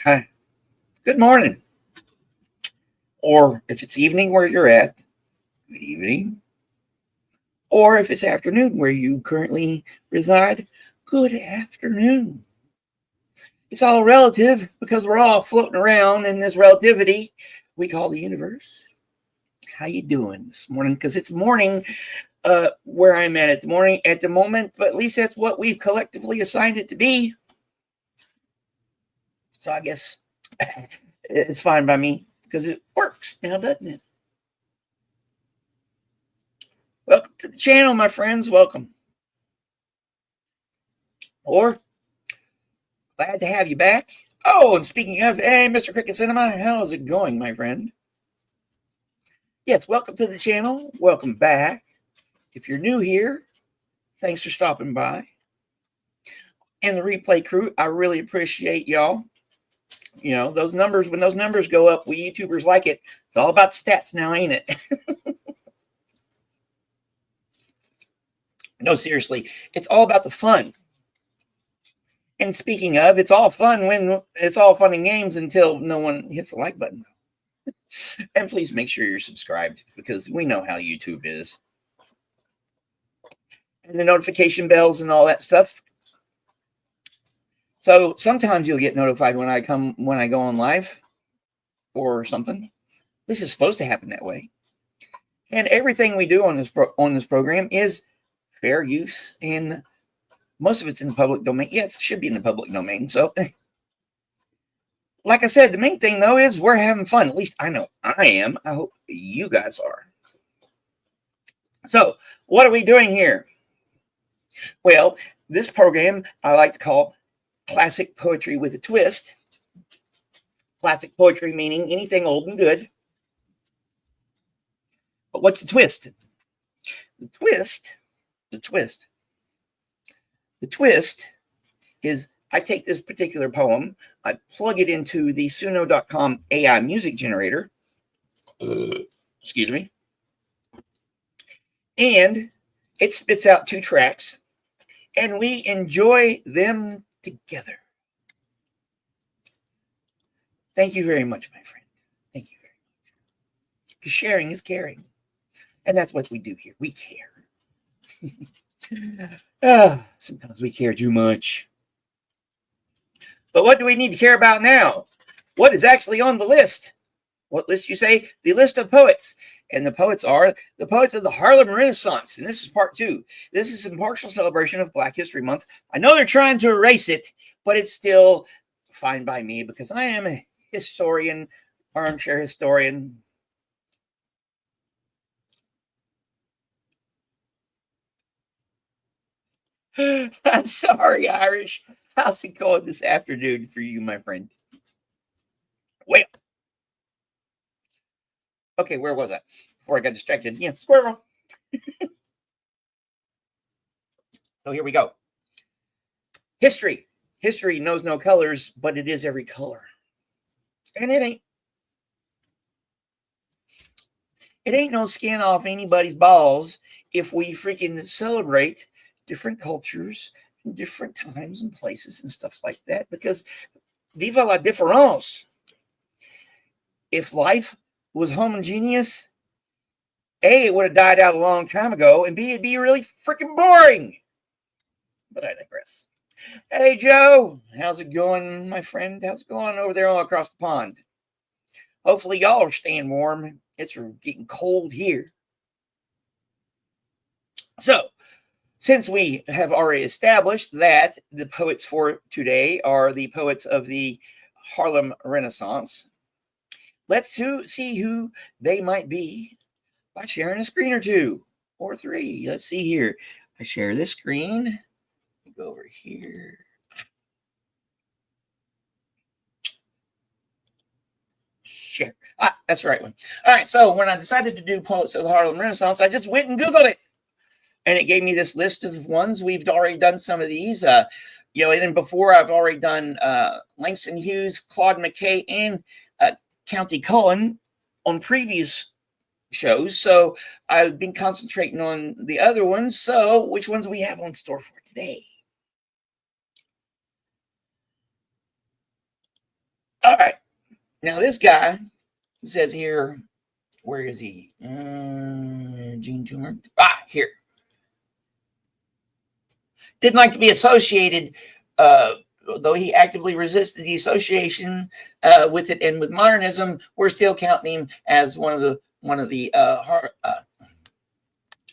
Hi, good morning. Or if it's evening where you're at, good evening. Or if it's afternoon where you currently reside, good afternoon. It's all relative because we're all floating around in this relativity we call the universe. How you doing this morning? Because it's morning where I'm at the morning at the moment, but at least that's what we've collectively assigned it to be. So I guess it's fine by me because it works now, doesn't it? Welcome to the channel, my friends. Welcome. Or glad to have you back. Oh, and speaking of, hey, Mr. Cricket Cinema, how's it going, my friend? Yes, welcome to the channel. Welcome back. If you're new here, thanks for stopping by. And the replay crew, I really appreciate y'all. You know, those numbers, when those numbers go up, we YouTubers like it. It's all about stats now, ain't it? No, seriously, it's all about the fun. And speaking of, it's all fun and games until no one hits the like button. And please make sure you're subscribed because we know how YouTube is. And the notification bells and all that stuff. So sometimes you'll get notified when I go on live or something. This is supposed to happen that way. And everything we do on this program is fair use, and most of it's in the public domain. Yes, it should be in the public domain. So like I said, the main thing, though, is we're having fun. At least I know I am. I hope you guys are. So what are we doing here? Well, this program I like to call Classic Poetry with a Twist. Classic poetry meaning anything old and good. But what's the twist? The twist is I take this particular poem, I plug it into the Suno.com AI music generator, excuse me, and it spits out 2 tracks, and we enjoy them together. Thank you very much, my friend. Thank you very much. Because sharing is caring, and that's what we do here. We care. Sometimes we care too much. But what do we need to care about now? What is actually on the list? What list, you say? The list of poets. And the poets are the poets of the Harlem Renaissance. And this is part 2. This is in partial celebration of Black History Month. I know they're trying to erase it, but it's still fine by me because I am a historian, armchair historian. I'm sorry, Irish. How's it going this afternoon for you, my friend? Well, okay, where was I before I got distracted? Yeah, squirrel. So here we go. History. History knows no colors, but it is every color. And it ain't no skin off anybody's balls if we freaking celebrate different cultures and different times and places and stuff like that, because viva la différence. If life was homogeneous, A, it would have died out a long time ago, and B, it'd be really freaking boring. But I digress. Hey, Joe, how's it going, my friend? How's it going over there all across the pond? Hopefully y'all are staying warm. It's getting cold here. So, since we have already established that the poets for today are the poets of the Harlem Renaissance, let's see who they might be by sharing a screen or 2 or 3. Let's see here. I share this screen. Go over here. Share. That's the right one. All right. So when I decided to do poets of the Harlem Renaissance, I just went and Googled it. And it gave me this list of ones. We've already done some of these. You know, and then before I've already done Langston Hughes, Claude McKay, and County Cullen on previous shows. So I've been concentrating on the other ones. So which ones we have on store for today? Now this guy says here, where is he? Gene Toomer. Here. Didn't like to be associated, though he actively resisted the association with it and with modernism. We're still counting him as one of the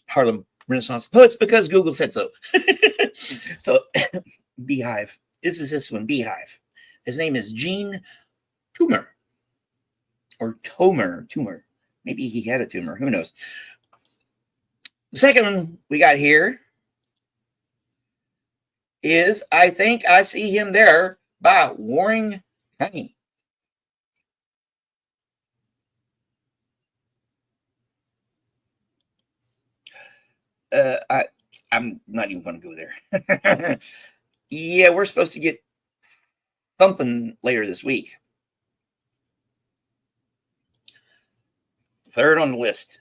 Harlem Renaissance poets because Google said so. So, Beehive. This is this one, Beehive. His name is Gene Toomer. Or Toomer. Maybe he had a tumor. Who knows? The second one we got here is I Think I See Him There by Warring Cuney. I'm not even going to go there. Yeah, we're supposed to get something later this week. Third on the list.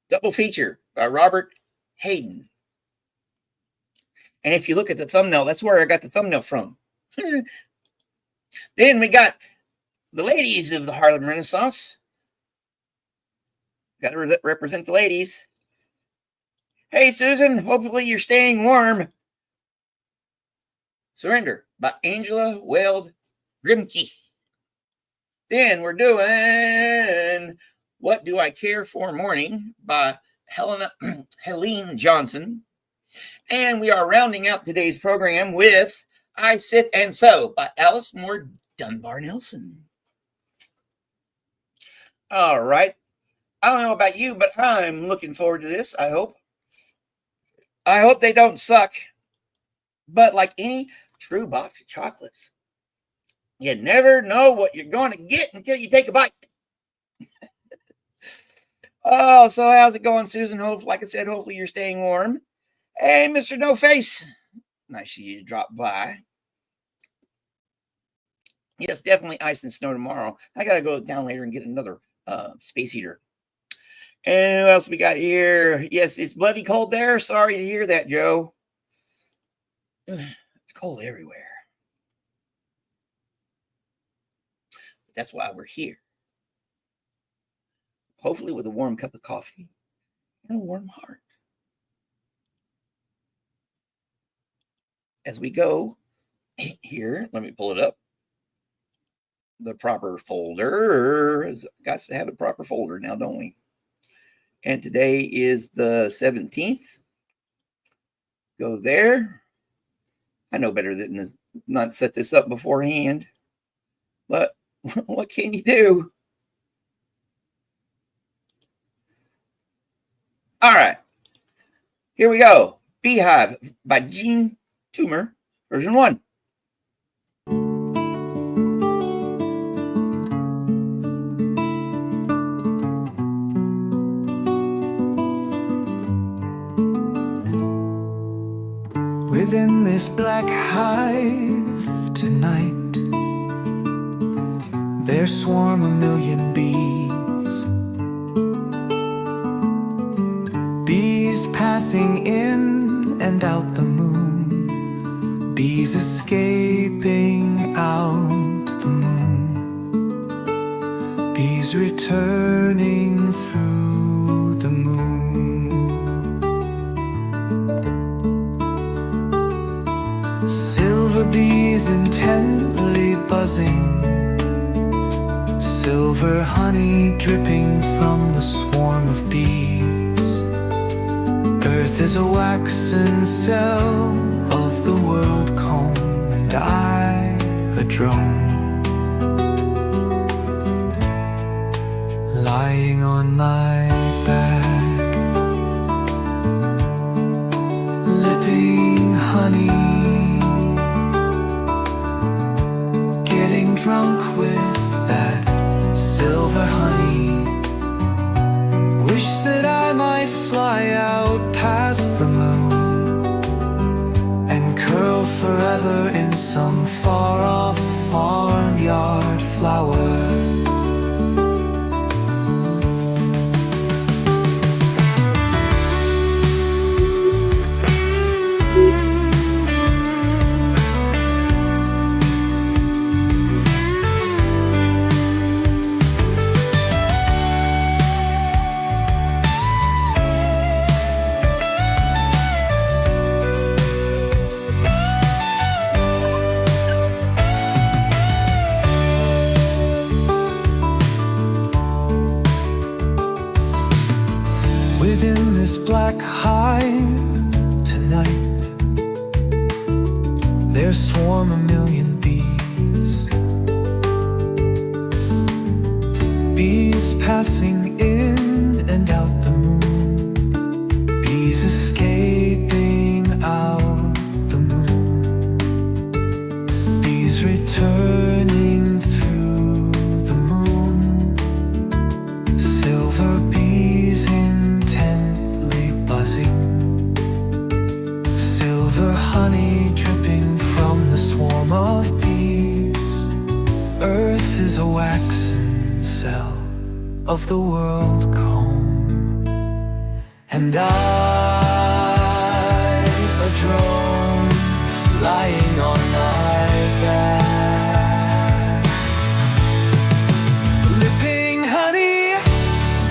Double feature by Robert Hayden. And if you look at the thumbnail, that's where I got the thumbnail from. Then we got the ladies of the Harlem Renaissance. Got to represent the ladies. Hey, Susan, hopefully you're staying warm. Surrender by Angela, Weld, Grimke. Then we're doing What Do I Care For Morning by Helene Johnson. And we are rounding out today's program with I Sit and Sew by Alice Moore Dunbar-Nelson. All right. I don't know about you, but I'm looking forward to this, I hope. I hope they don't suck. But like any true box of chocolates, you never know what you're going to get until you take a bite. Oh, so how's it going, Susan? Like I said, hopefully you're staying warm. Hey, Mr. No Face. Nice of you to drop by. Yes, definitely ice and snow tomorrow. I got to go down later and get another space heater. And who else we got here? Yes, it's bloody cold there. Sorry to hear that, Joe. It's cold everywhere. That's why we're here. Hopefully with a warm cup of coffee and a warm heart. As we go here, let me pull it up. The proper folder. Got to have a proper folder now, don't we? And today is the 17th. Go there. I know better than not set this up beforehand. But what can you do? All right. Here we go. Beehive by Gene Toomer, version 1. Within this black hive tonight, there swarm a million bees. Bees passing in and out the moon. Bees escaping out the moon. Bees returning through the moon. Silver bees intently buzzing, silver honey dripping from the swarm of bees. Earth is a waxen cell of the world comb, and I a drone, lying on my back, lipping honey, drunk with that silver honey. Wish that I might fly out past the moon, there swarm a million bees. Bees passing in and out the moon. Bees escaping out the moon. Bees returning through the moon. Silver bees intently buzzing. Silver honey dripping from the swarm of bees. Earth is a waxen cell of the world comb, and I, a drone, lying on my back, lipping honey,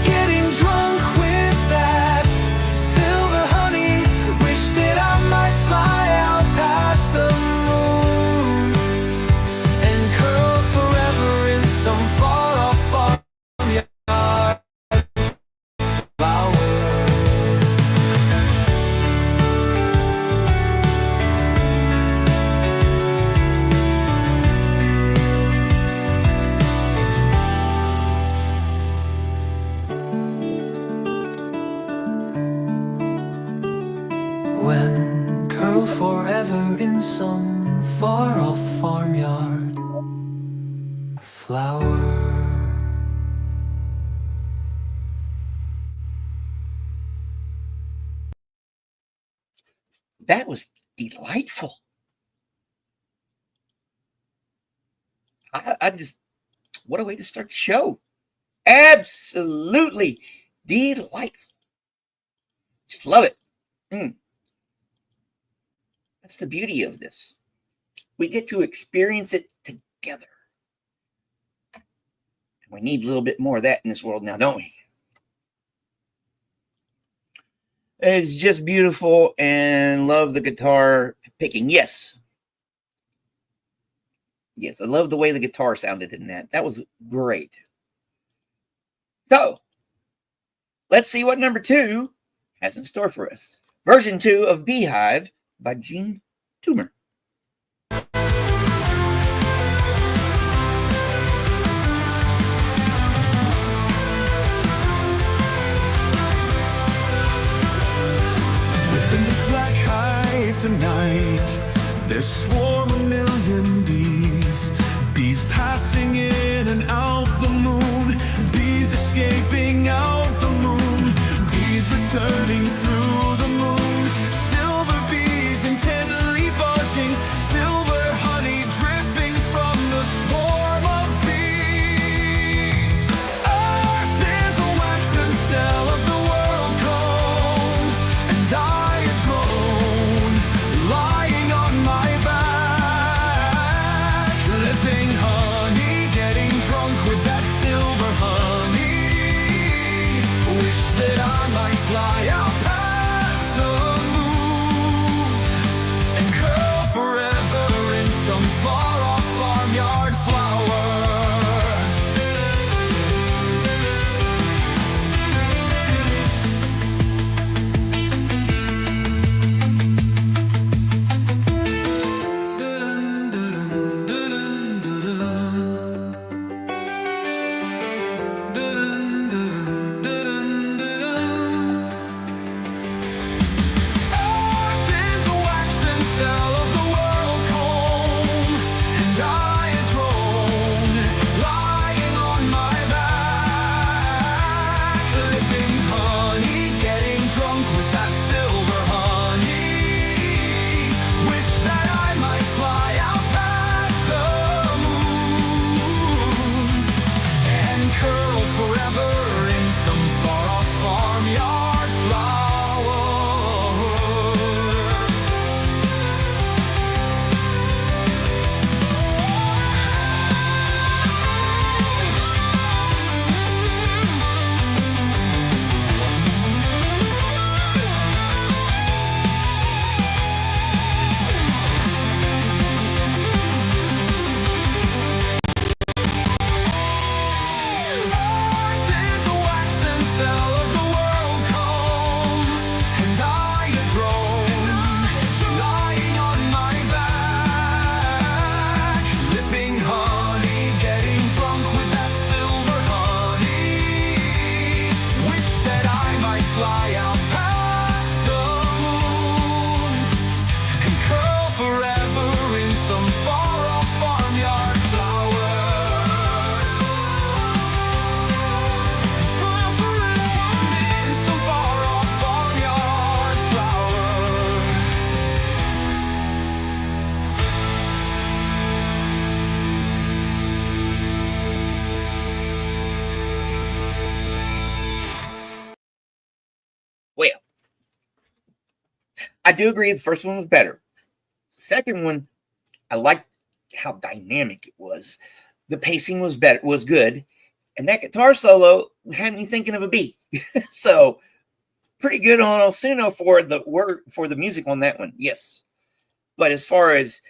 getting drunk with that silver honey. Wish that I might fly out past the moon and curl forever in some far off farmyard flower. When curl forever in some far off farmyard flower. That was delightful. I just, what a way to start the show. Absolutely delightful. Just love it. That's the beauty of this. We get to experience it together. And we need a little bit more of that in this world now, don't we? It's just beautiful, and love the guitar picking. Yes. Yes, I love the way the guitar sounded in that. That was great. So, let's see what number 2 has in store for us. Version 2 of Beehive by Toomer. Within this black hive tonight, there swarm a million bees. Bees passing in and out the moon. Bees escaping out the moon. Bees returning through the moon. Silver bees intently buzzing. Silver honey dripping from the swarm of bees. Earth is a waxen cell of the world comb, and I a drone, lying on my back, lipping honey, getting drunk with that silver honey. Wish that I might fly out I do agree the first one was better. Second one, I liked how dynamic it was. The pacing was better, was good. And that guitar solo had me thinking of a beat. So pretty good on Osuno for the music on that one. Yes. But as far as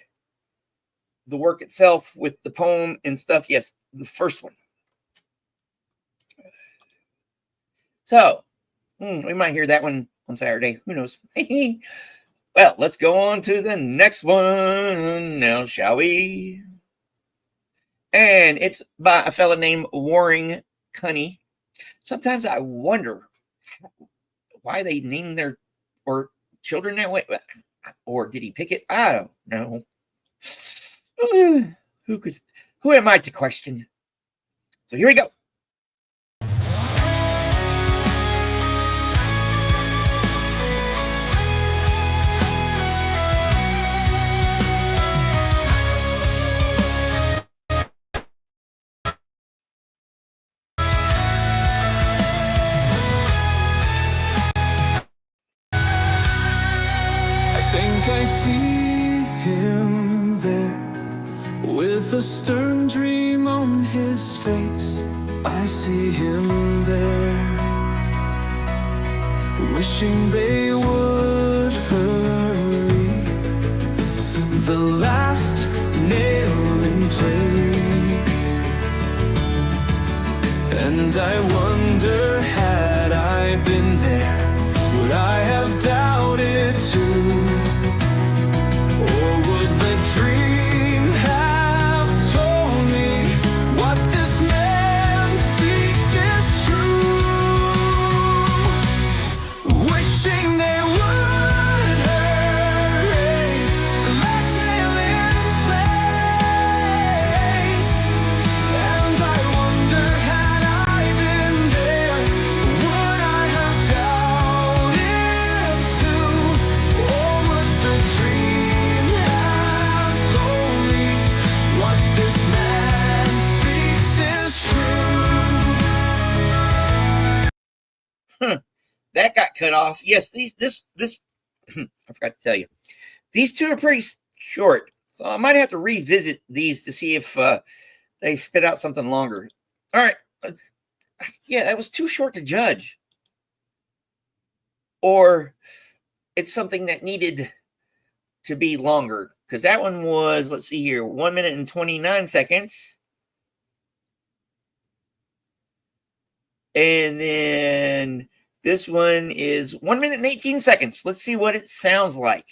the work itself with the poem and stuff, yes, the first one. So we might hear that one on Saturday. Who knows? Well, let's go on to the next one now, shall we? And it's by a fella named Warring Cuney. Sometimes I wonder why they named their children that way. Or did he pick it? I don't know. Who am I to question? So here we go. I see him there with a stern dream on his face. I see him there wishing they would hurry, the last nail in place. And I wonder, had I been there, would I have doubted too? Dream have told me what this man speaks is true. Wishing they would hurry, the last nail in place. And I wonder, had I been there, would I have doubted too? Or would the dream that got cut off. Yes, this I forgot to tell you. These two are pretty short, so I might have to revisit these to see if they spit out something longer. All right. Yeah, that was too short to judge. Or it's something that needed to be longer, because that one was, let's see here, 1 minute and 29 seconds. And then this one is 1 minute and 18 seconds. Let's see what it sounds like.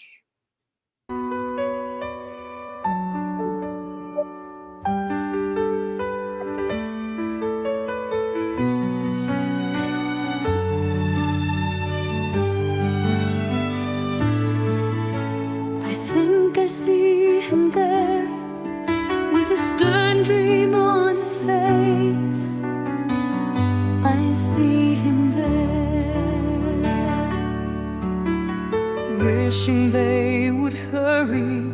I think I see him there with a stern dream on his face. I see him there, wishing they would hurry,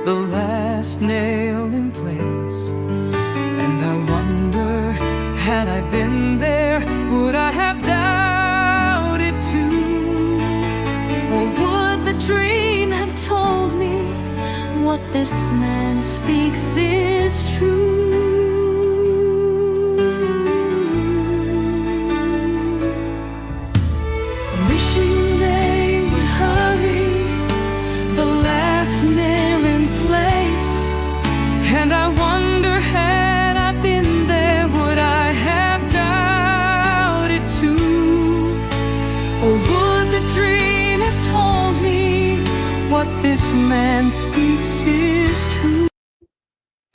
the last nail in place. And I wonder, had I been there, would I have doubted too? Or would the dream have told me what this man speaks is true? And I wonder, had I been there, would I have doubted too? Or would the dream have told me what this man speaks is true?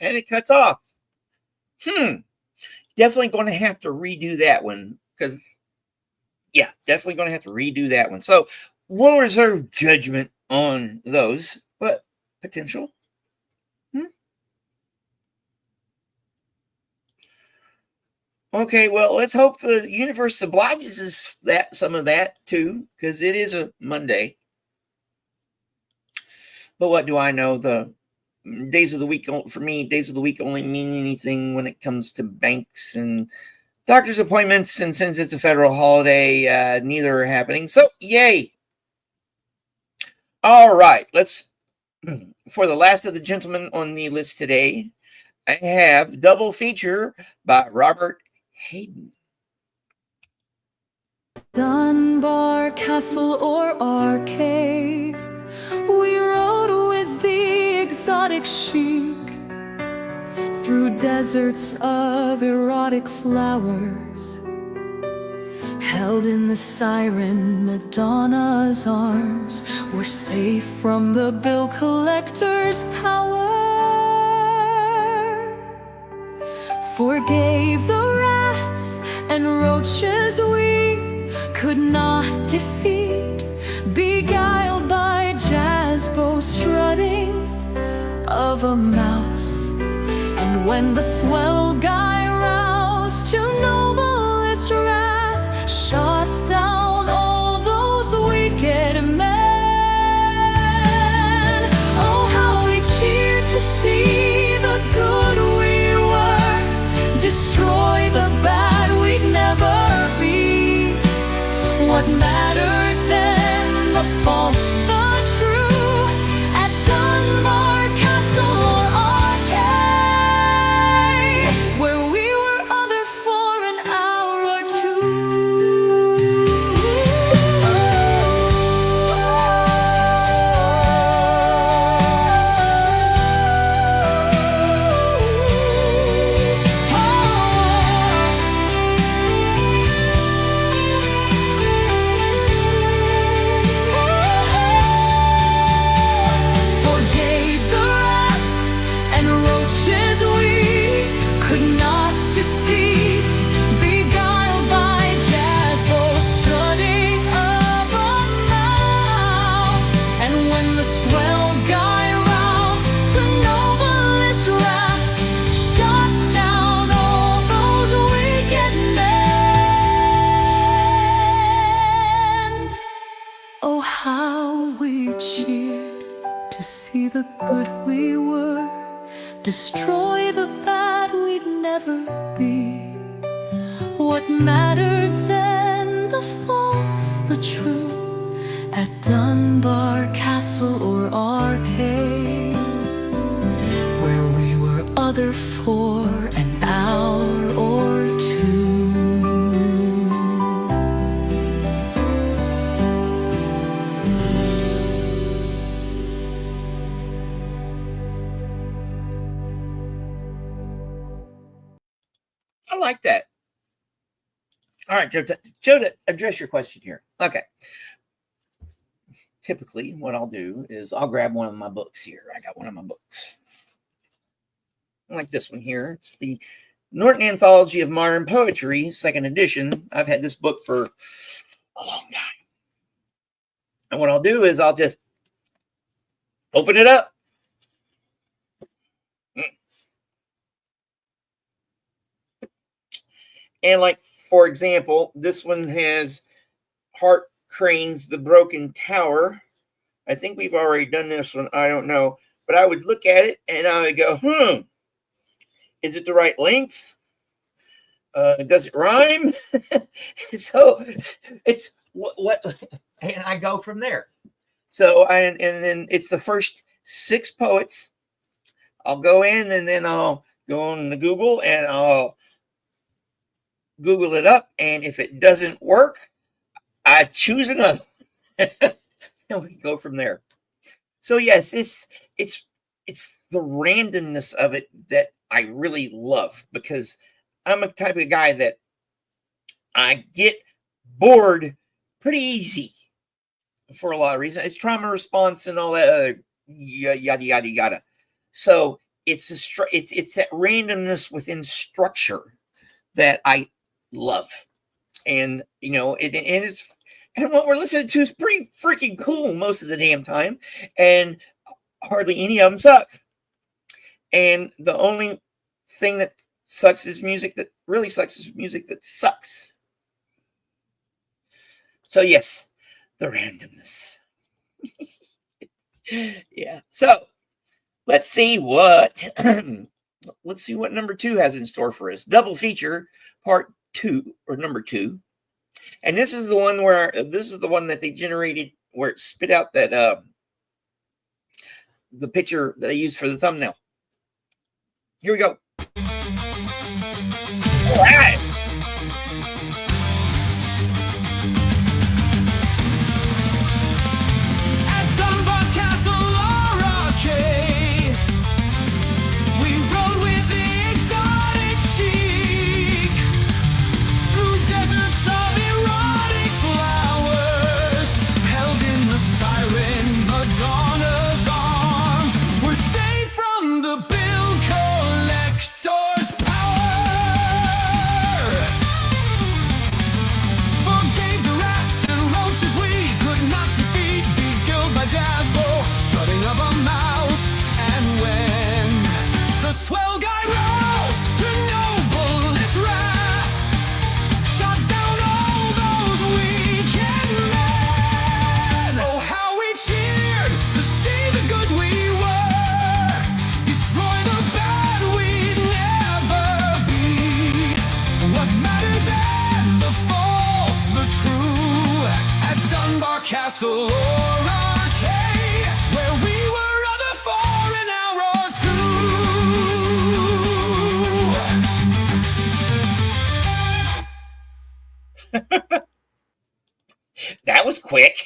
And it cuts off. Definitely going to have to redo that one, because, yeah, definitely going to have to redo that one. So we'll reserve judgment on those, but potential. Okay, well, let's hope the universe obliges us that some of that too, because it is a Monday. But what do I know? The days of the week, for me, days of the week only mean anything when it comes to banks and doctor's appointments. And since it's a federal holiday, neither are happening. So, yay. All right, let's, for the last of the gentlemen on the list today, I have double feature by Robert Hayden. Dunbar Castle or arcade, we rode with the exotic chic through deserts of erotic flowers, held in the siren Madonna's arms. We're safe from the bill collector's power, forgave the rats and roaches we could not defeat, beguiled by jazz bow strutting of a mouse. And when the swell guy roused to noblest wrath, shot down all those wicked men. Oh, how we cheered to see the good we were, destroy the bad we'd never be. What mattered then, the false, the true, at Dunbar Castle or arcade, where we were other for an hour or two. Forgave the rats and roaches we could not defeat, beguiled by jazz bow strutting of a mouse. And when the swell guy roused to noblest wrath, shot down all those wicked men. Oh, how we cheered to see the good we were, destroy the bad we'd never be. What mattered then, the false, the true, at Dunbar Castle or arcade, where we were other for an hour or two. I like that. All right, Joe, to address your question here. Okay. Typically, what I'll do is I'll grab one of my books here. I got one of my books. Like this one here. It's the Norton Anthology of Modern Poetry, second edition. I've had this book for a long time. And what I'll do is I'll just open it up. And like, for example, this one has Hart Crane's The Broken Tower. I think we've already done this one. I don't know. But I would look at it and I would go, is it the right length? Does it rhyme? So it's what, and I go from there. So and then it's the first 6 poets. I'll go in and then I'll go on the Google and I'll Google it up. And if it doesn't work, I choose another. And we go from there. So yes, it's the randomness of it that I really love, because I'm a type of guy that I get bored pretty easy for a lot of reasons. It's trauma response and all that other yada yada yada. So it's that randomness within structure that I love, and you know, and what we're listening to is pretty freaking cool most of the damn time, and hardly any of them suck. And the only thing that sucks is music that really sucks is music that sucks. So yes, the randomness. Yeah. So let's see what number 2 has in store for us. Double feature, part 2 or number 2. And this is the one that they generated where it spit out that the picture that I used for the thumbnail. Here we go. All right. At Dunbar Castle Arcade, we rode with the exotic chic through deserts of erotic flowers, held in the siren Madonna's arms. We're safe from the bill collector's power. Forgave the rats and roaches we could not defeat, beguiled by jazz bow, strutting of a mouse. And when the swell guy roused to noblest wrath, shot down all those weekend men. Oh, how we cheered to see the good we were, destroy the bad we'd never be. What mattered then, the false, the true, at Dunbar Castle or Arcade, where we were other for an hour or two. That was quick.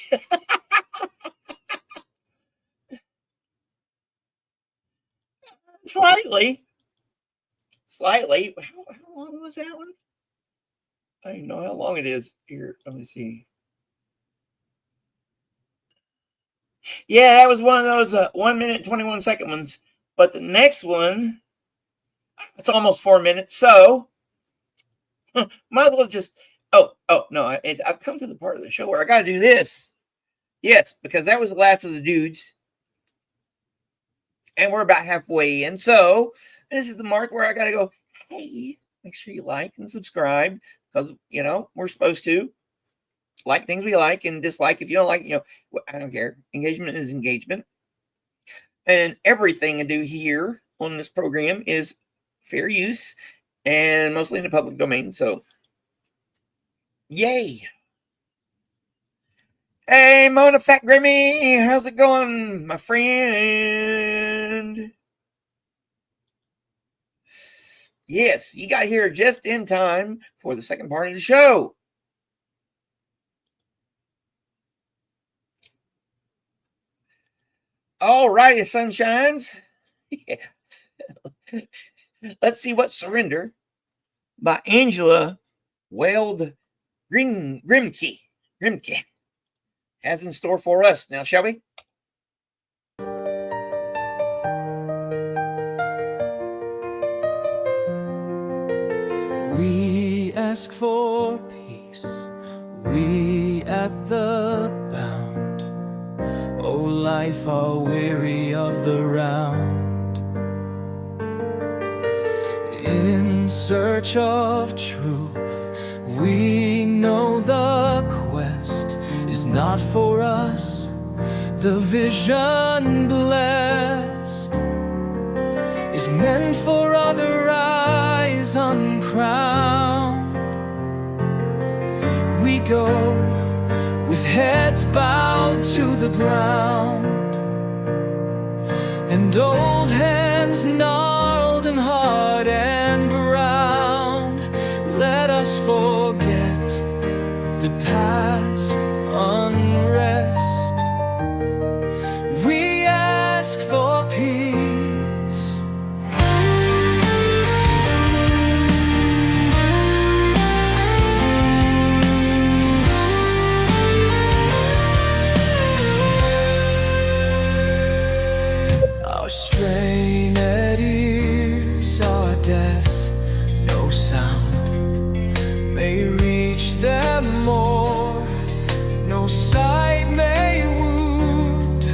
Slightly. How long was that one? I don't know how long it is. Here, let me see. Yeah, that was one of those 1 minute, 21 second ones. But the next one, it's almost 4 minutes. So, might as well just. Oh, no. I've come to the part of the show where I got to do this. Yes, because that was the last of the dudes. And we're about halfway in. So, this is the mark where I got to go, hey, make sure you like and subscribe. Because, we're supposed to like things we like and dislike. If you don't like, I don't care. Engagement is engagement. And everything I do here on this program is fair use and mostly in the public domain. So, yay. Hey, Mona Fat Grimmy, how's it going, my friend? Yes, you got here just in time for the second part of the show. All righty, sunshines. Let's see what Surrender by Angela Weld Grimke has in store for us. Now, shall we? We ask for peace, we at the bound. O life, are weary of the round. In search of truth, we know the quest is not for us. The vision blessed is meant for other eyes uncrowned. We go with heads bowed to the ground, and old hands gnarled and hard and brown. Let us forget the past unrest. We ask for peace. Our strained ears are deaf, no sound may reach them more, no sight may wound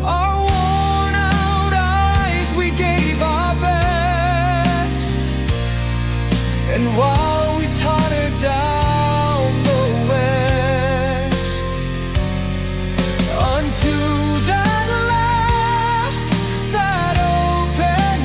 our worn out eyes. We gave our best, and while we totter down the west unto that last, that open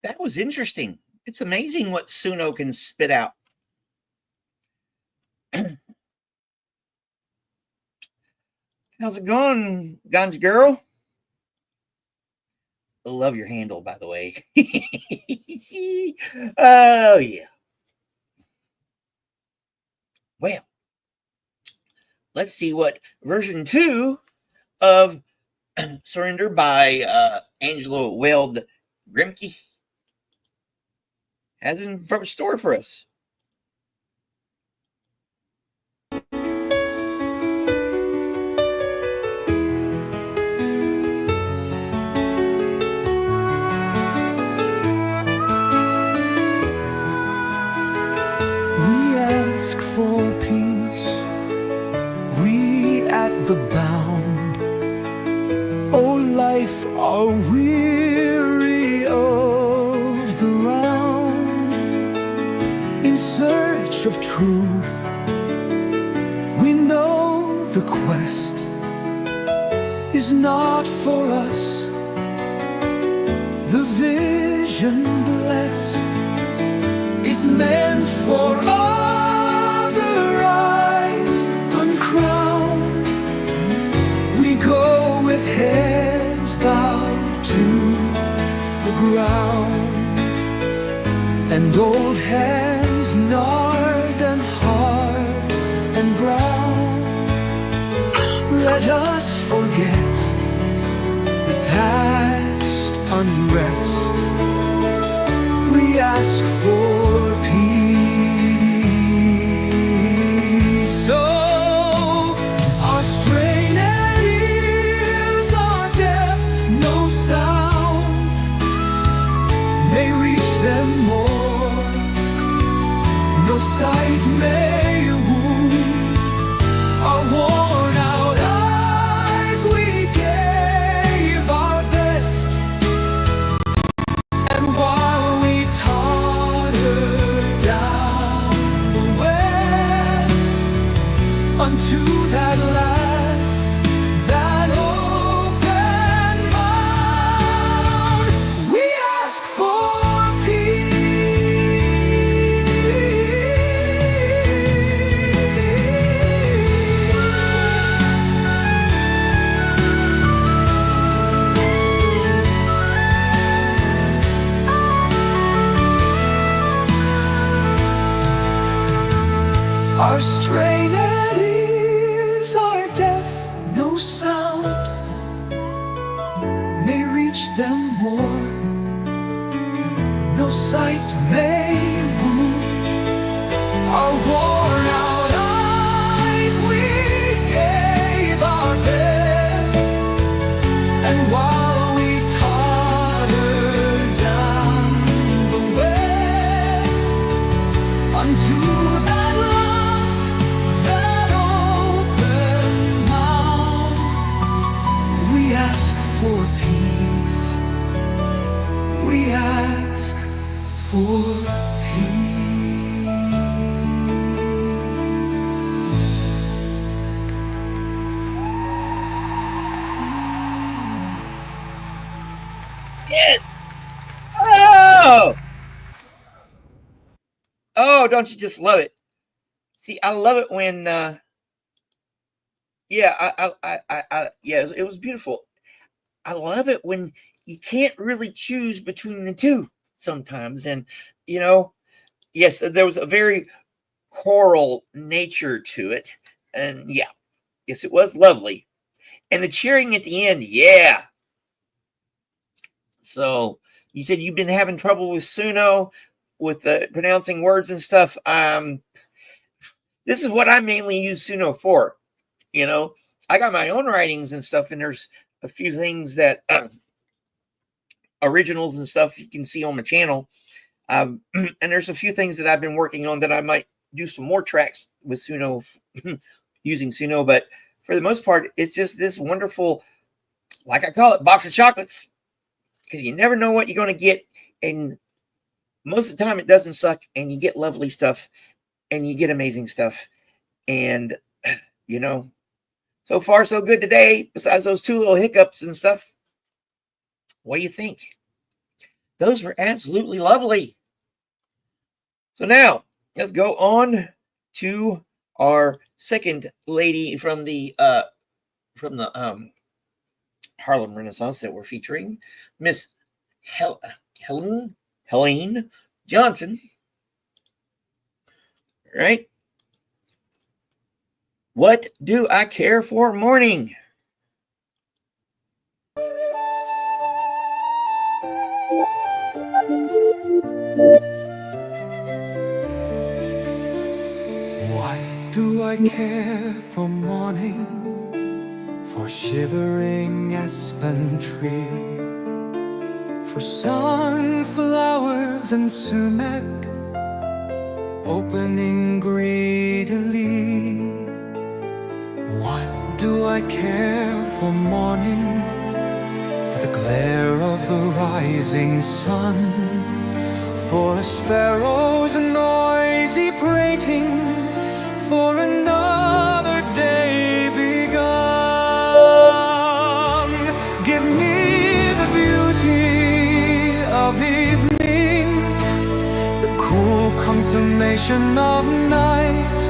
That was interesting. It's amazing what Suno can spit out. How's it going, Ganja girl? I love your handle, by the way. Oh, yeah. Well, let's see what version 2 of Surrender by Angela Weld Grimke has in store for us. For peace, we at the bound, oh life, are weary of the round. In search of truth, we know the quest is not for us. The vision blessed is meant for us. Heads bowed to the ground, and old hands gnarled and hard and brown. Let us forget the past unrest. We ask for peace. So our strain sight may wound our worn out eyes. We gave our best, and while we tottered down the west unto that last, that open mound, we ask for our strained ears are deaf, no sound may reach them more. No sight may wound our worn out eyes. We gave our best, and while we tottered down the west unto that for peace, we ask for peace. Yes. Oh, don't you just love it? See, I love it when yeah, it was beautiful. I love it when you can't really choose between the two sometimes. And, yes, there was a very choral nature to it. And yeah, yes, it was lovely. And the cheering at the end, yeah. So you said you've been having trouble with Suno, with pronouncing words and stuff. This is what I mainly use Suno for. I got my own writings and stuff, and there's a few things that originals and stuff you can see on my channel. And there's a few things that I've been working on that I might do some more tracks with Suno, using Suno. But for the most part, it's just this wonderful, like I call it, box of chocolates, because you never know what you're going to get. And most of the time it doesn't suck, and you get lovely stuff, and you get amazing stuff. And, so far so good today, besides those two little hiccups and stuff. What do you think? Those were absolutely lovely. So now let's go on to our second lady from the Harlem Renaissance that we're featuring, Miss Helene Johnson. All right. What do I care for morning? Why do I care for morning, for shivering aspen tree, for sunflowers and sumac opening greedily? Why do I care for morning, for the glare of the rising sun, for a sparrow's noisy prating, for another day begun? Give me the beauty of evening, the cool consummation of night,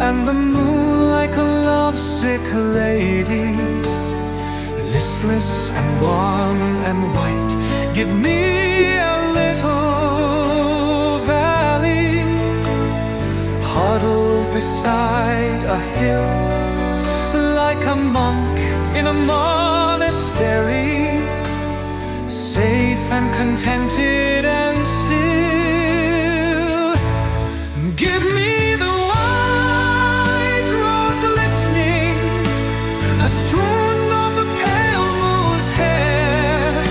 and the moon like a lovesick lady, listless and wan and white. Give me a little valley, huddled beside a hill, like a monk in a monastery, safe and contented and still. Give me the white road glistening, a strewn of the pale moon's hair,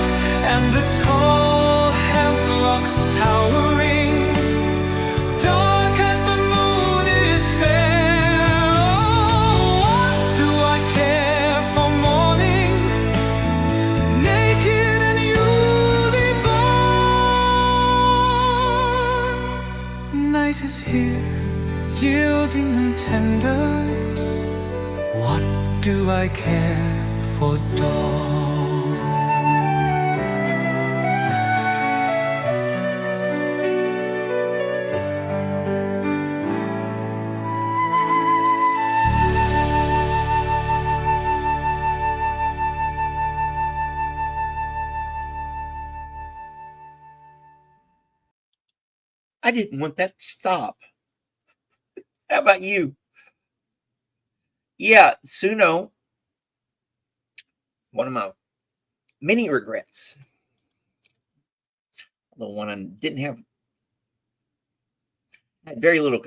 and the tall hemlocks towering, dark as the moon is fair. Oh, what do I care for morning, naked and newly born? Night is here, yielding and tender. What do I care for dawn? I didn't want that to stop. How about you? Yeah, Suno, one of my many regrets, the one I didn't have, had very little.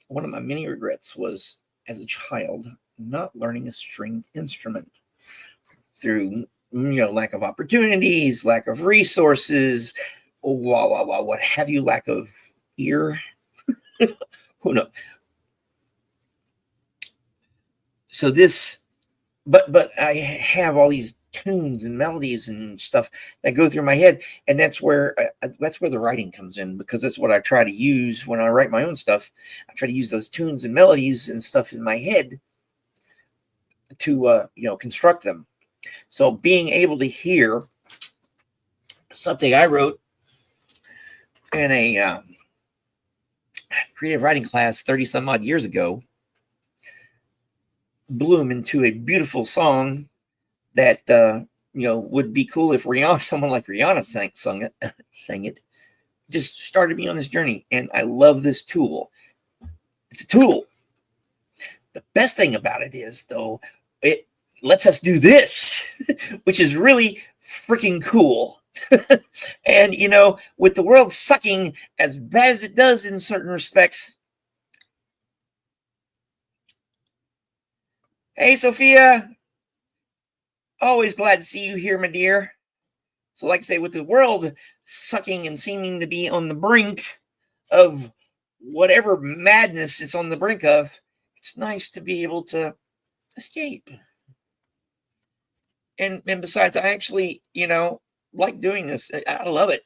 One of my many regrets was, as a child, not learning a stringed instrument through lack of opportunities, lack of resources, what have you, lack of ear. Who knows? So this, but I have all these tunes and melodies and stuff that go through my head, and that's where the writing comes in, because that's what I try to use when I write my own stuff. I try to use those tunes and melodies and stuff in my head to construct them. So being able to hear something I wrote in a creative writing class 30 some odd years ago bloom into a beautiful song that would be cool if someone like Rihanna sang it, just started me on this journey. And I love this tool. It's a tool. The best thing about it is, though, it lets us do this, which is really freaking cool. And with the world sucking as bad as it does in certain respects. Hey, Sophia. Always glad to see you here, my dear. So like I say, with the world sucking and seeming to be on the brink of whatever madness it's on the brink of, it's nice to be able to escape. And besides, I actually, like doing this. I love it.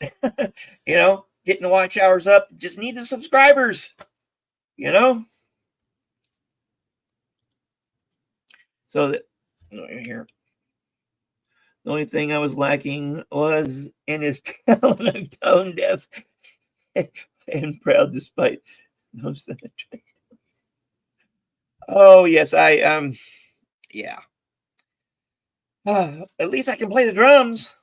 Getting the watch hours up. Just need the subscribers. So here. The only thing I was lacking was in his talent of tone deaf and proud despite those that I tried. Oh yes, yeah. At least I can play the drums.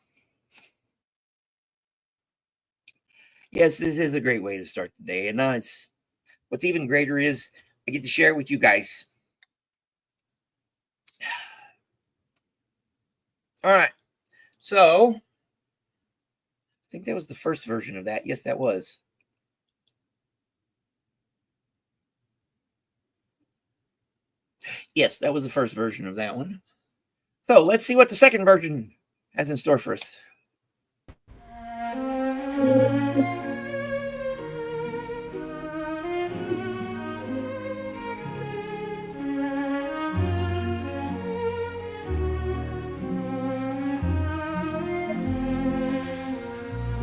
Yes, this is a great way to start the day, and it's what's even greater is I get to share it with you guys. All right, so I think that was the first version of that. Yes, that was. Yes, that was the first version of that one. So let's see what the second version has in store for us.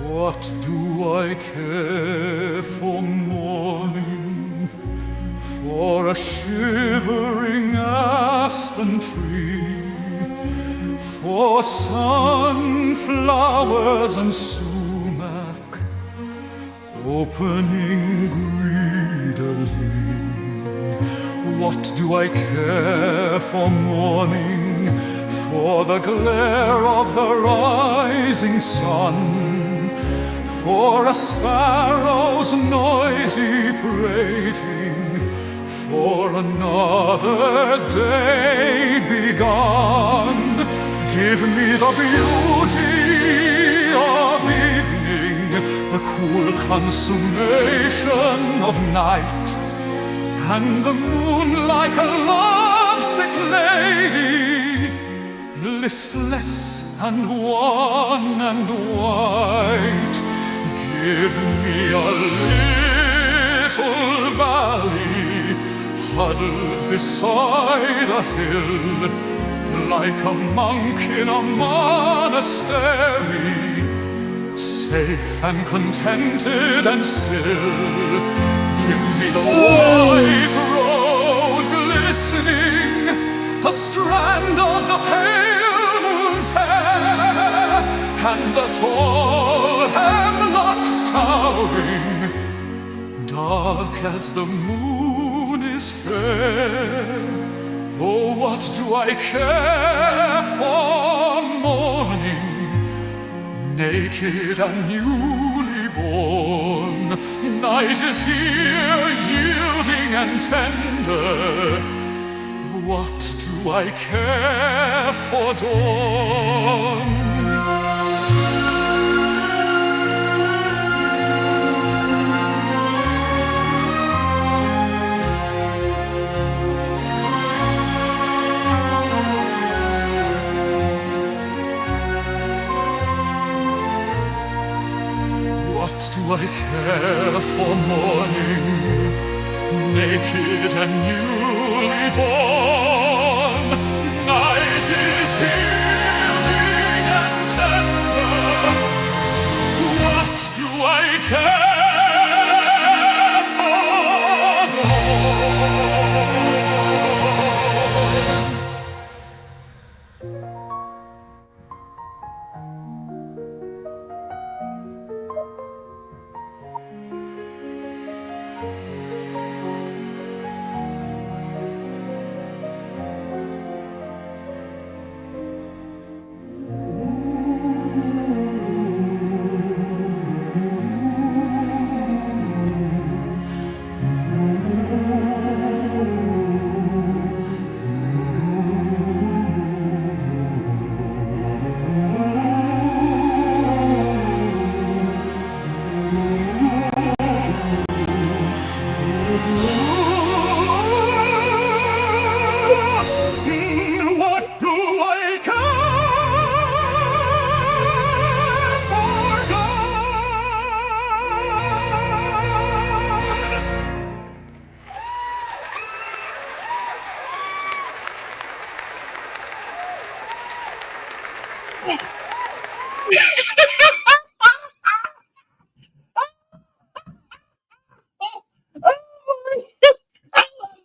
What do I care for morning, for a shivering aspen tree, for sunflowers and sumac opening greedily? What do I care for morning, for the glare of the rising sun, for a sparrow's noisy prating, for another day begun? Give me the beauty of evening, the cool consummation of night, and the moon like a lovesick lady, listless and wan and white. Give me a little valley huddled beside a hill, like a monk in a monastery, safe and contented and still. Give me the white road glistening, a strand of the pale moon's hair, and the tall hemlocks towering, dark as the moon is fair. Oh, what do I care for morning, naked and newly born? Night is here, yielding and tender. What do I care for dawn? Do I care for morning, naked and newly born? Night is healing and tender. What do I care for dawn?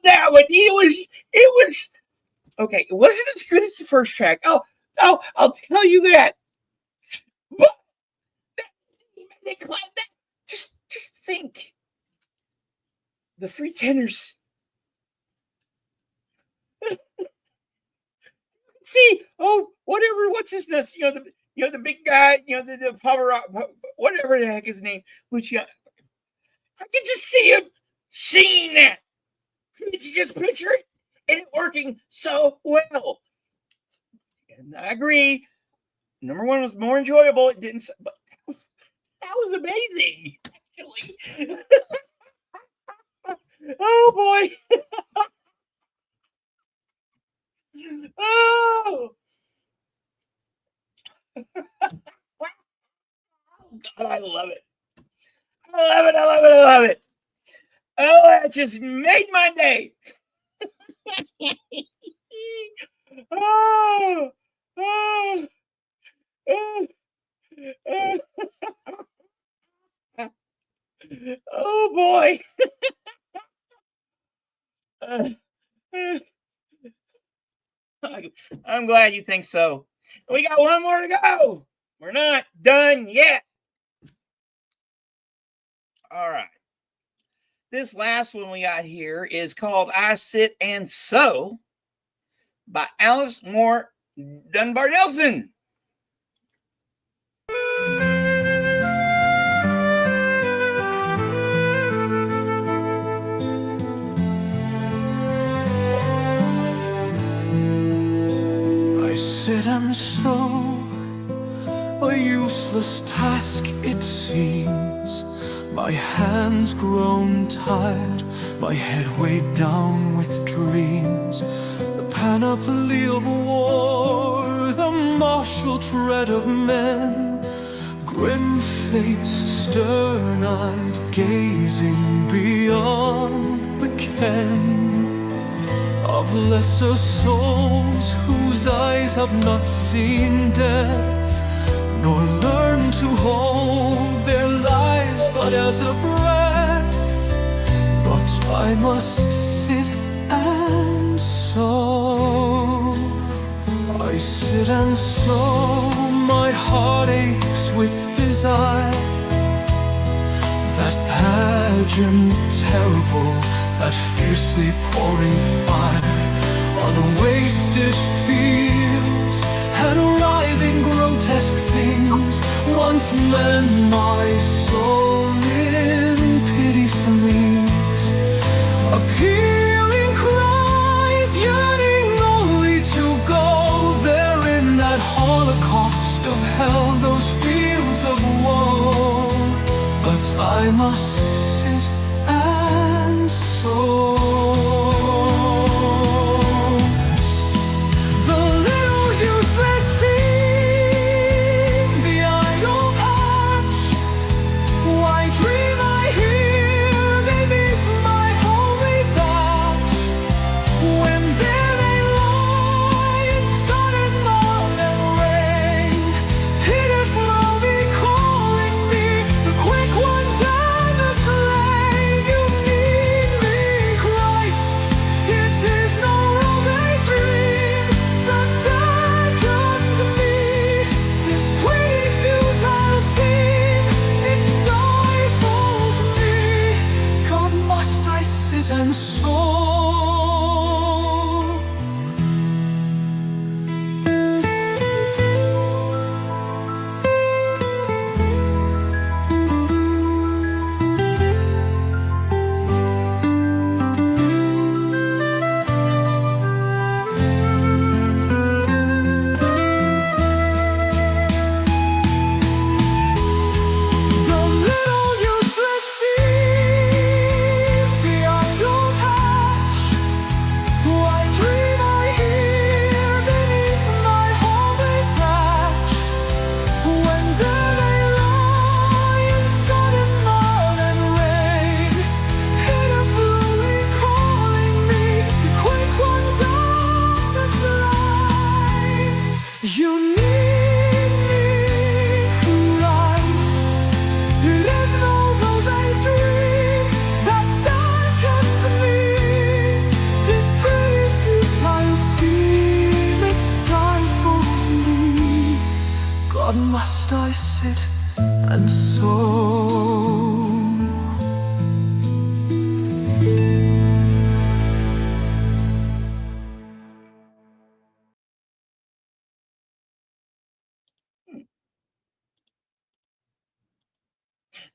That one, it was okay. It wasn't as good as the first track. Oh, Oh, I'll tell you that. But just think. The three tenors. See, whatever. What's his nuts? The big guy. The power, whatever the heck his name. Luciano. I can just see him singing that. Could you just picture it? And working so well. And I agree. Number one was more enjoyable. It didn't, but that was amazing. Actually. Oh boy. Oh. God, I love it. I love it. I love it. I love it. Oh, that just made my day. Oh, oh, oh, oh. Oh boy. I'm glad you think so. We got one more to go. We're not done yet. All right. This last one we got here is called I Sit and Sew by Alice Moore Dunbar-Nelson. I sit and sew, a useless task it seems. My hands grown tired, my head weighed down with dreams. The panoply of war, the martial tread of men, grim-faced, stern-eyed, gazing beyond the ken of lesser souls whose eyes have not seen death, nor learned to hold their lives but as a breath. But I must sit and sew. I sit and sew, my heart aches with desire. That pageant terrible, that fiercely pouring fire on wasted fields and writhing grotesque things once lent my soul in pity for these appealing cries, yearning only to go there in that holocaust of hell, those fields of woe. But I must sit and sew.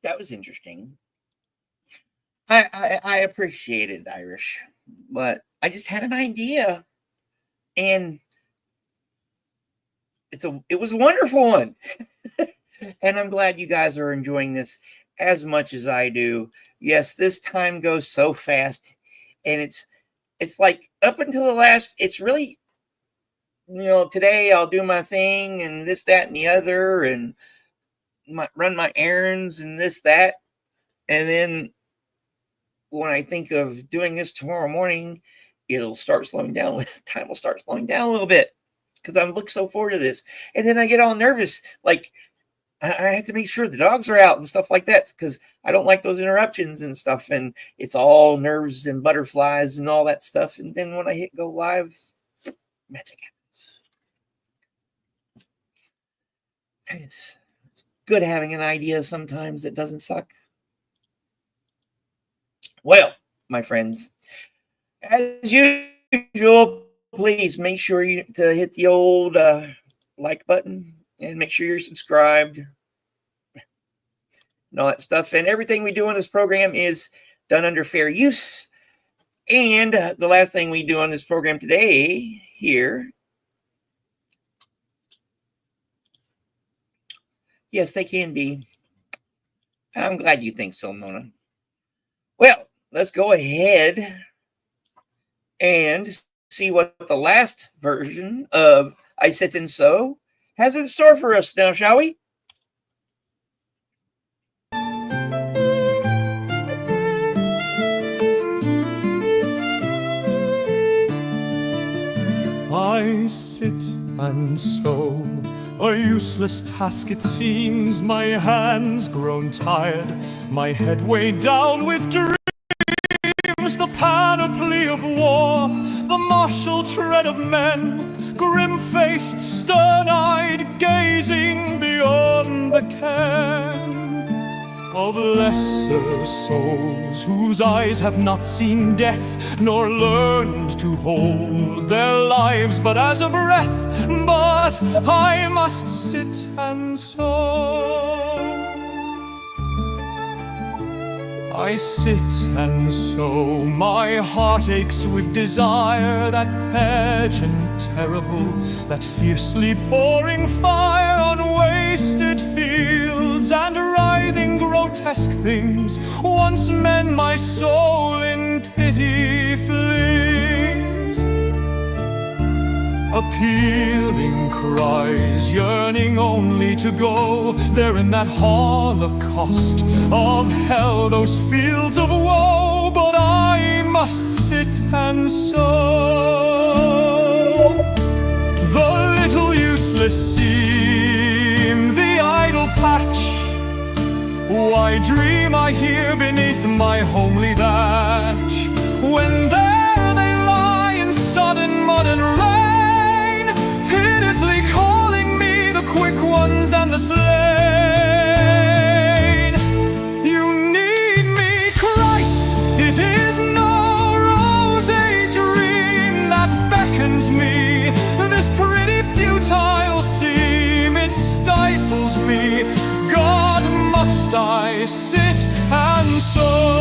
That was interesting. I appreciated Irish, but I just had an idea, and it was a wonderful one. And I'm glad you guys are enjoying this as much as I do. Yes, this time goes so fast, and it's like up until the last, it's really, today I'll do my thing and this, that, and the other, and run my errands and this, that. And then when I think of doing this tomorrow morning, it'll start slowing down. Time will start slowing down a little bit because I look so forward to this. And then I get all nervous. Like, I have to make sure the dogs are out and stuff like that because I don't like those interruptions and stuff. And it's all nerves and butterflies and all that stuff. And then when I hit go live, magic happens. It's good having an idea sometimes that doesn't suck. Well, my friends, as usual, please make sure to hit the old like button and make sure you're subscribed and all that stuff. And everything we do on this program is done under fair use. And the last thing we do on this program today here, yes, they can be. I'm glad you think so, Mona. Well, let's go ahead and see what the last version of I Sit and Sew has in store for us now, shall we? I sit and sew, a useless task it seems. My hands grown tired, my head weighed down with dreams. The panoply of war, the martial tread of men, grim-faced, stern-eyed, gazing beyond the ken of lesser souls whose eyes have not seen death, nor learned to hold their lives but as a breath. But I must sit and sew. I sit and sew, my heart aches with desire, that pageant terrible, that fiercely pouring fire on wasted fields and writhing grotesque things once men my soul in pity flings. Appealing cries, yearning only to go there in that holocaust of hell, those fields of woe. But I must sit and sew. The little useless seam, the idle patch, why dream I here beneath my homely thatch, when there they lie in sodden mud and rain, pitifully calling me the quick ones and the slain. You need me, Christ, it is no rosy dream that beckons me, this pretty futile seam, it stifles me. God, must I sit and sew?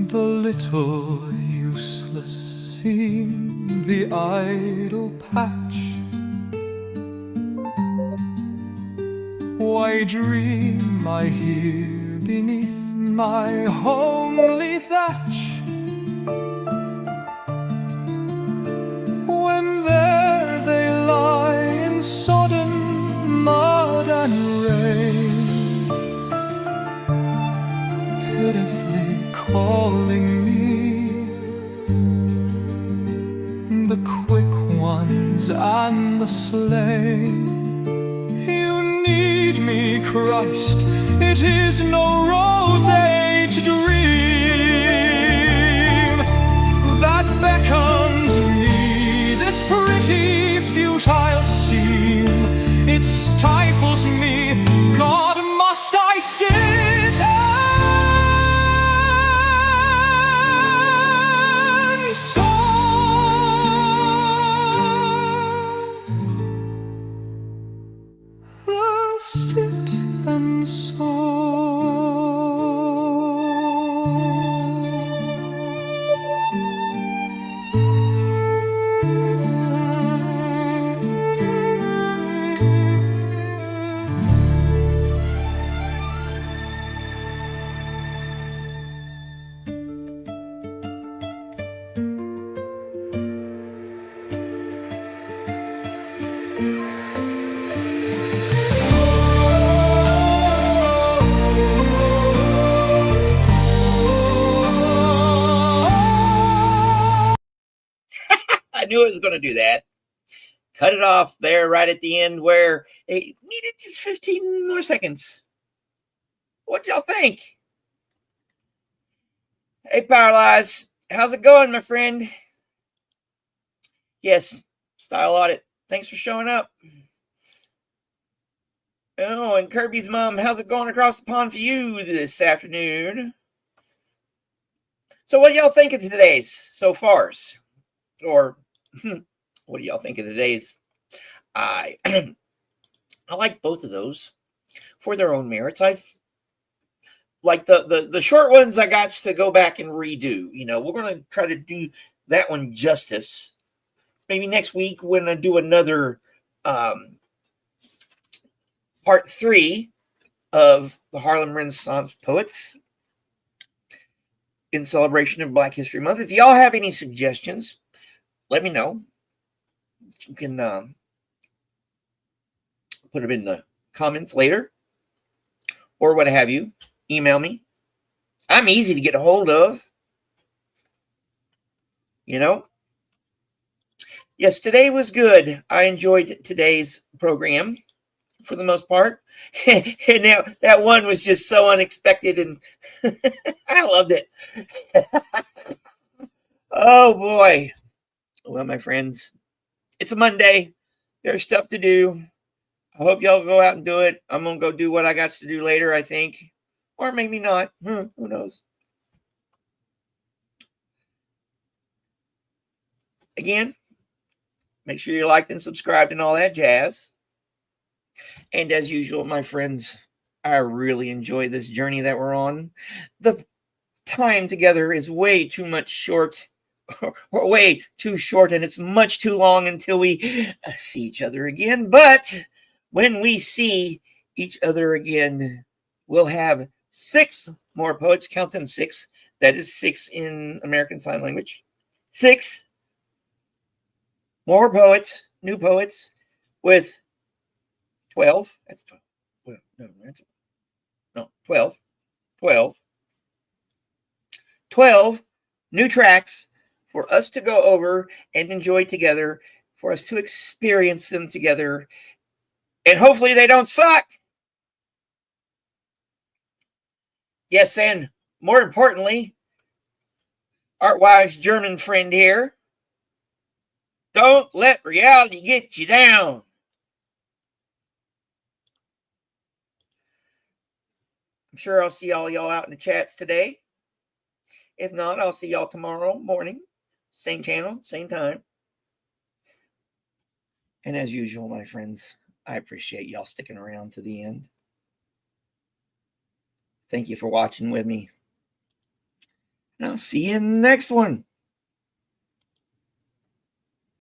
The little useless seam, the idle patch, why dream I here beneath my homely thatch, when there they lie in sodden mud and rain, pitifully calling me the quick ones and the slain. You need me, Christ, it is no rose-age dream that beckons me, this pretty futile seam, it stifles me. God, must I sit and sew? knew it was going to do that. Cut it off there right at the end where it needed just 15 more seconds. What y'all think? Hey, Powerlies, how's it going, my friend? Yes, Style Audit. Thanks for showing up. Oh, and Kirby's mom, how's it going across the pond for you this afternoon? So what do y'all think of today's so fars? Or what do y'all think of today's? I I like both of those for their own merits. I've like the short ones I got to go back and redo. You know, we're going to try to do that one justice. Maybe next week when I do another part 3 of the Harlem Renaissance poets in celebration of Black History Month. If y'all have any suggestions, let me know. You can put them in the comments later or what have you. Email me. I'm easy to get a hold of. You know? Yes, today was good. I enjoyed today's program for the most part. And now that one was just so unexpected and I loved it. Oh boy. Well, my friends, it's a Monday. There's stuff to do. I hope y'all go out and do it. I'm going to go do what I got to do later, I think. Or maybe not. Who knows? Again, make sure you're liked and subscribed and all that jazz. And as usual, my friends, I really enjoy this journey that we're on. The time together is way too much short, or way too short, and it's much too long until we see each other again. But when we see each other again, we'll have 6 more poets. Count them 6. That is 6 in American Sign Language. 6 more poets, new poets, with 12. That's 12. No, 12. 12 new tracks for us to go over and enjoy together, for us to experience them together, and hopefully they don't suck. Yes, and more importantly, Artwise German friend here, don't let reality get you down. I'm sure I'll see all y'all out in the chats today. If not, I'll see y'all tomorrow morning. Same channel, same time. And as usual, my friends, I appreciate y'all sticking around to the end. Thank you for watching with me. And I'll see you in the next one.